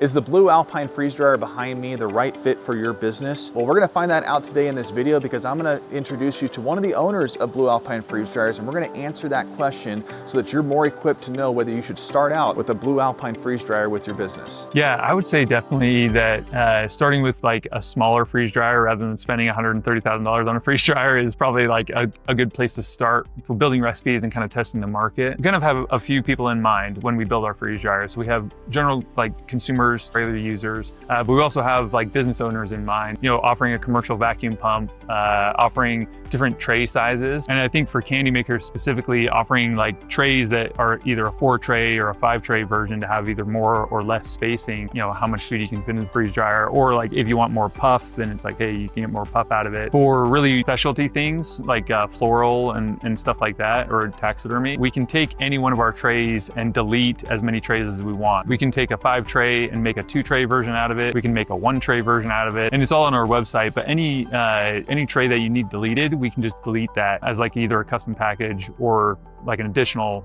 Is the Blue Alpine Freeze Dryer behind me the right fit for your business? Well, we're gonna find that out today in this video because I'm gonna introduce you to one of the owners of Blue Alpine Freeze Dryers, and we're gonna answer that question so that you're more equipped to know whether you should start out with a Blue Alpine Freeze Dryer with your business. Yeah, I would say definitely that starting with like a smaller freeze dryer rather than spending $130,000 on a freeze dryer is probably like a good place to start for building recipes and kind of testing the market. We kind of have a few people in mind when we build our freeze dryers. So we have general like consumers, regular users, but we also have like business owners in mind, you know, offering a commercial vacuum pump, offering different tray sizes. And I think for candy makers specifically, offering like trays that are either a 4-tray or a 5-tray version to have either more or less spacing, you know, how much food you can fit in the freeze dryer, or like if you want more puff, then it's like, hey, you can get more puff out of it. For really specialty things like floral and stuff like that, or taxidermy, we can take any one of our trays and delete as many trays as we want. We can take a 5-tray and make a 2-tray version out of it. We can make a 1-tray version out of it, and it's all on our website. But any tray that you need deleted, we can just delete that as like either a custom package or like an additional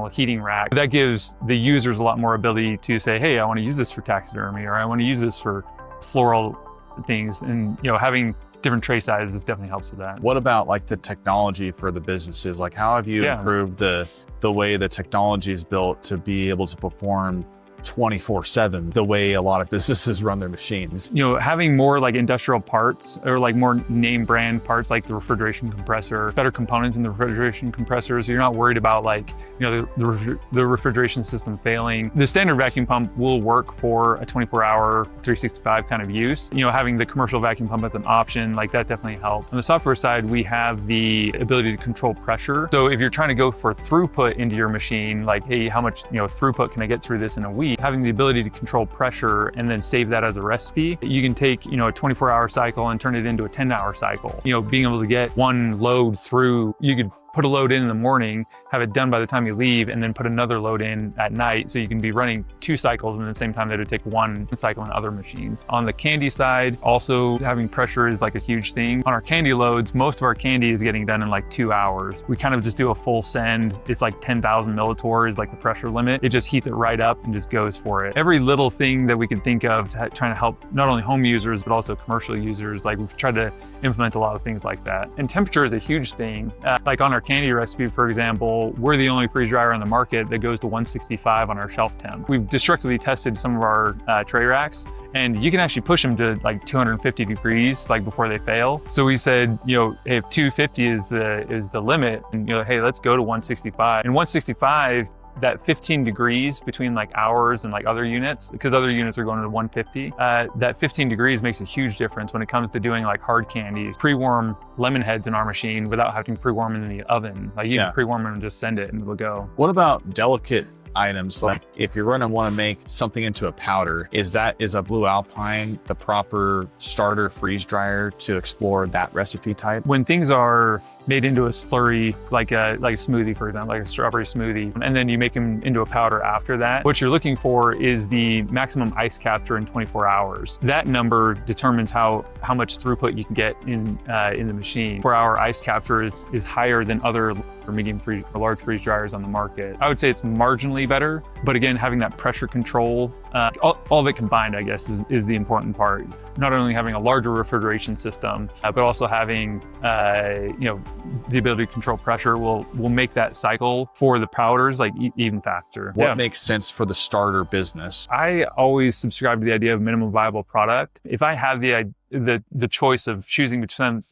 heating rack. That gives the users a lot more ability to say, hey, I want to use this for taxidermy, or I want to use this for floral things. And you know, having different tray sizes definitely helps with that. What about like the technology for the businesses? Like how have you improved the way the technology is built to be able to perform 24/7 the way a lot of businesses run their machines? You know, having more like industrial parts or like more name brand parts like the refrigeration compressor, better components in the refrigeration compressor, so you're not worried about like, you know, the refrigeration system failing. The standard vacuum pump will work for a 24-hour 365 kind of use. You know, having the commercial vacuum pump as an option, like that definitely helps. On the software side, we have the ability to control pressure. So if you're trying to go for throughput into your machine, like, hey, how much, you know, throughput can I get through this in a week? Having the ability to control pressure and then save that as a recipe, you can take, you know, a 24-hour cycle and turn it into a 10-hour cycle. You know, being able to get one load through, you could put a load in the morning, have it done by the time you leave, and then put another load in at night. So you can be running 2 cycles and at the same time that it would take 1 cycle on other machines. On the candy side, also having pressure is like a huge thing. On our candy loads, most of our candy is getting done in like 2 hours. We kind of just do a full send. It's like 10,000 millitorr is like the pressure limit. It just heats it right up and just goes for it. Every little thing that we can think of trying to help not only home users, but also commercial users, like we've tried to implement a lot of things like that. And temperature is a huge thing. Like on our candy recipe, for example, we're the only freeze dryer on the market that goes to 165 on our shelf temp. We've destructively tested some of our tray racks, and you can actually push them to like 250 degrees like before they fail. So we said, you know, hey, if 250 is the limit, and you know, hey, let's go to 165. And 165, that 15 degrees between like ours and like other units, because other units are going to 150, that 15 degrees makes a huge difference when it comes to doing like hard candies. Pre-warm lemon heads in our machine without having to pre-warm them in the oven. Like you can pre-warm them and just send it and it'll go. What about delicate items? Like if you're going to want to make something into a powder, is a Blue Alpine the proper starter freeze dryer to explore that recipe type? When things are made into a slurry, like a smoothie, for example, like a strawberry smoothie, and then you make them into a powder after that, what you're looking for is the maximum ice capture in 24 hours. That number determines how much throughput you can get in the machine. 4-hour ice capture is higher than other medium freeze or large freeze dryers on the market. I would say it's marginally better, but again, having that pressure control, all of it combined, I guess, is the important part. Not only having a larger refrigeration system, but also having, you know, the ability to control pressure will make that cycle for the powders like even faster. What makes sense for the starter business? I always subscribe to the idea of minimum viable product. If I have the choice of choosing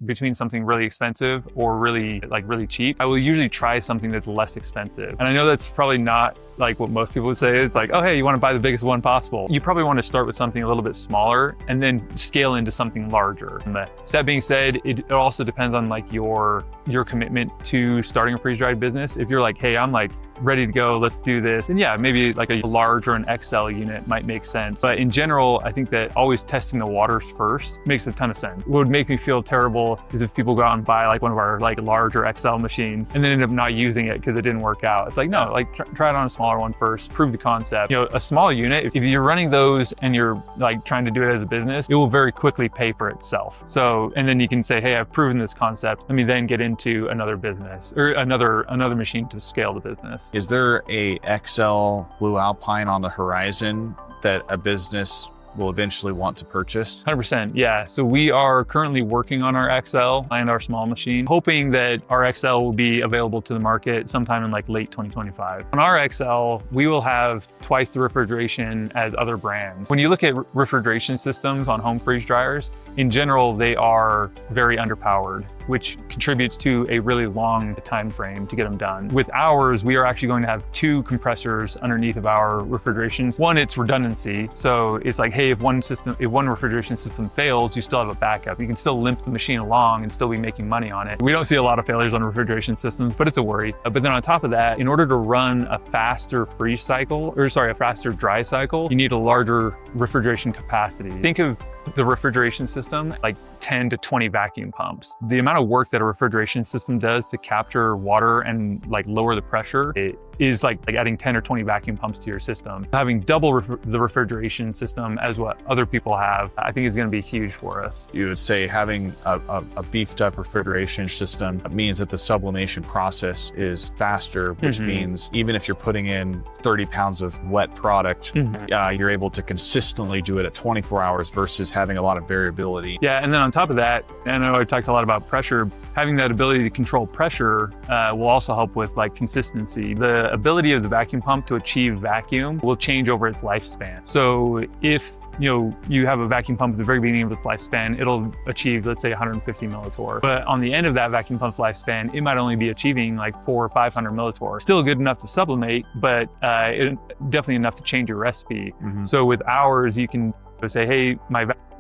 between something really expensive or really cheap, I will usually try something that's less expensive. And I know that's probably not like what most people would say. It's like, oh, hey, you want to buy the biggest one possible. You probably want to start with something a little bit smaller and then scale into something larger. So that being said, it also depends on like your commitment to starting a freeze-dried business. If you're like, hey, I'm like ready to go, let's do this, and yeah, maybe like a large or an XL unit might make sense. But in general, I think that always testing the waters first makes a ton of sense. What would make me feel terrible is if people go out and buy like one of our like large or XL machines and then end up not using it because it didn't work out. It's like, no, like try it on a smaller one first, prove the concept. You know, a small unit, if you're running those and you're like trying to do it as a business, it will very quickly pay for itself. So, and then you can say, hey, I've proven this concept. Let me then get into another business or another machine to scale the business. Is there a XL Blue Alpine on the horizon that a business will eventually want to purchase? 100%, yeah. So we are currently working on our XL and our small machine, hoping that our XL will be available to the market sometime in like late 2025. On our XL, we will have twice the refrigeration as other brands. When you look at refrigeration systems on home freeze dryers, in general, they are very underpowered, which contributes to a really long time frame to get them done. With ours, we are actually going to have 2 compressors underneath of our refrigerations. One, it's redundancy. So it's like, hey, if one refrigeration system fails, you still have a backup. You can still limp the machine along and still be making money on it. We don't see a lot of failures on refrigeration systems, but it's a worry. But then on top of that, in order to run a faster freeze cycle, a faster dry cycle, you need a larger refrigeration capacity. Think of the refrigeration system like 10 to 20 vacuum pumps. The amount of work that a refrigeration system does to capture water and like lower the pressure, it is like adding 10 or 20 vacuum pumps to your system. Having double the refrigeration system as what other people have, I think is going to be huge for us. You would say having a beefed up refrigeration system means that the sublimation process is faster, which means even if you're putting in 30 pounds of wet product, you're able to consistently do it at 24 hours versus having a lot of variability. Yeah, and then on top of that, I know I talked a lot about pressure. Having that ability to control pressure will also help with like consistency. The ability of the vacuum pump to achieve vacuum will change over its lifespan. So if you have a vacuum pump at the very beginning of its lifespan, it'll achieve, let's say, 150 millitorr. But on the end of that vacuum pump's lifespan, it might only be achieving like 400 or 500 millitorr. Still good enough to sublimate, but definitely enough to change your recipe. So with ours, you can say, hey,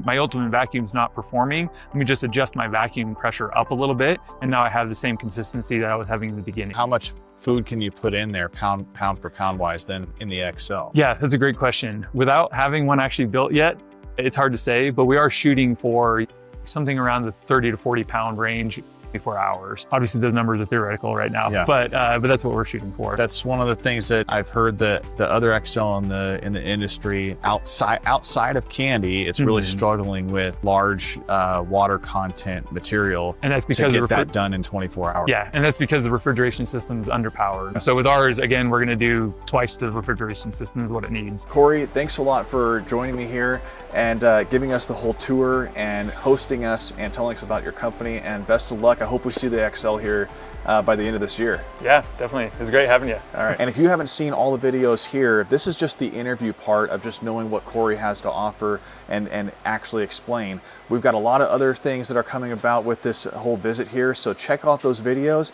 my ultimate vacuum's not performing. Let me just adjust my vacuum pressure up a little bit. And now I have the same consistency that I was having in the beginning. How much food can you put in there pound for pound wise then in the XL? Yeah, that's a great question. Without having one actually built yet, it's hard to say, but we are shooting for something around the 30 to 40 pound range. 24 hours. Obviously those numbers are theoretical right now, but that's what we're shooting for. That's one of the things that I've heard that the other XL in the industry outside of candy, it's really struggling with large water content material, and that's because to get that done in 24 hours. Yeah, and that's because the refrigeration system is underpowered. So with ours, again, we're going to do twice the refrigeration system is what it needs. Corey, thanks a lot for joining me here and giving us the whole tour and hosting us and telling us about your company, and best of luck. I hope we see the XL here by the end of this year. Yeah, definitely. It was great having you. All right. And if you haven't seen all the videos here, this is just the interview part of just knowing what Corey has to offer and actually explain. We've got a lot of other things that are coming about with this whole visit here, so check out those videos.